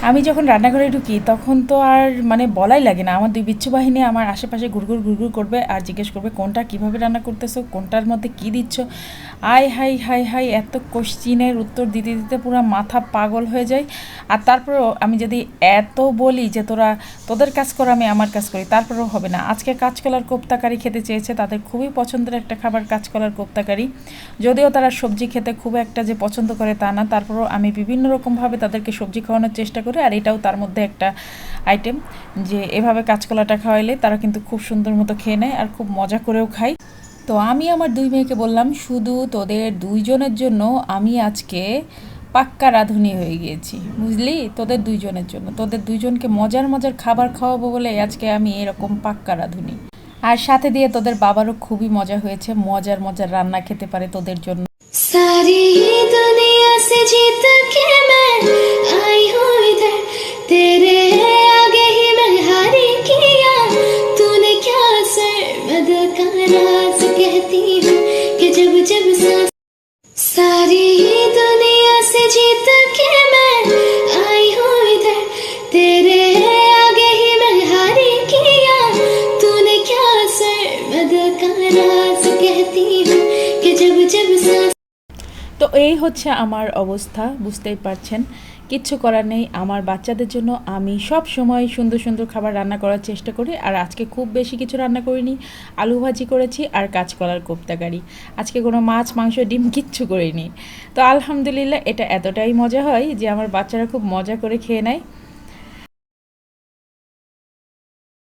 আমি যখন রান্নাঘরে ঢুকি তখন তো আর মানে বলাই লাগে না, আমার দুই বিচ্ছু বাহিনী আমার আশেপাশে ঘুরঘুর ঘুরঘুর করবে আর জিজ্ঞেস করবে কোনটা কিভাবে রান্না করতেছো, কোনটার মধ্যে কি দিচ্ছ। আয় হাই হাই হাই, এত কোশ্চিনের উত্তর দিতে দিতে পুরো মাথা পাগল হয়ে যায়। আর তারপরেও আমি যদি এত বলি যে তোদের কাজ করো আমি আমার কাজ করি, তারপরেও হবে না। আজকে কাঁচকলার কোপ্তাকারি খেতে চেয়েছে, তাদের খুবই পছন্দের একটা খাবার কাঁচকলার কোপ্তাকারি। যদিও তারা সবজি খেতে খুব একটা যে পছন্দ করে তা না, তারপরেও আমি বিভিন্ন রকমভাবে তাদেরকে সবজি খাওয়ানোর চেষ্টা করি, আর এটাও তার মধ্যে একটা আইটেম যে এভাবে কাঁচকলাটা খাওয়াইলে তারা কিন্তু খুব সুন্দর মতো খেয়ে নেয় আর খুব মজা করেও খায়। তো আমি আমার দুই মেয়েকে বললাম শুধু তোদের দুইজনের জন্য আমি আজকে পাক্কা রাঁধুনি হয়ে গিয়েছি, বুঝলি, তোদের দুইজনের জন্য, তোদের দুইজনকে মজার মজার খাবার খাওয়াবো বলে আজকে আমি এরকম পাক্কা রাঁধুনি। আর সাথে দিয়ে তোদের বাবারও খুবই মজা হয়েছে, মজার মজার রান্না খেতে পারে তোদের জন্য। सारी दुनिया से जीत के मैं आई हूँ इधर, तेरे आगे ही मैं हारी किया। तूने क्या सरमद का राज कहती हूँ कि जब जब सांस, सारी दुनिया से जीत के मैं आई हूँ इधर, तेरे आगे ही मैं हारी किया। तूने क्या सरमद का राज कहती हूँ कि जब जब सांस। তো এই হচ্ছে আমার অবস্থা, বুঝতেই পারছেন। কিচ্ছু করার নেই, আমার বাচ্চাদের জন্য আমি সব সময় সুন্দর সুন্দর খাবার রান্না করার চেষ্টা করি। আর আজকে খুব বেশি কিছু রান্না করিনি, আলু ভাজি করেছি আর কাঁচকলার কোপ্তাকারি। আজকে কোনো মাছ মাংস ডিম কিচ্ছু করিনি। তো আলহামদুলিল্লাহ, এটা এতটাই মজা হয় যে আমার বাচ্চারা খুব মজা করে খেয়ে নেয়।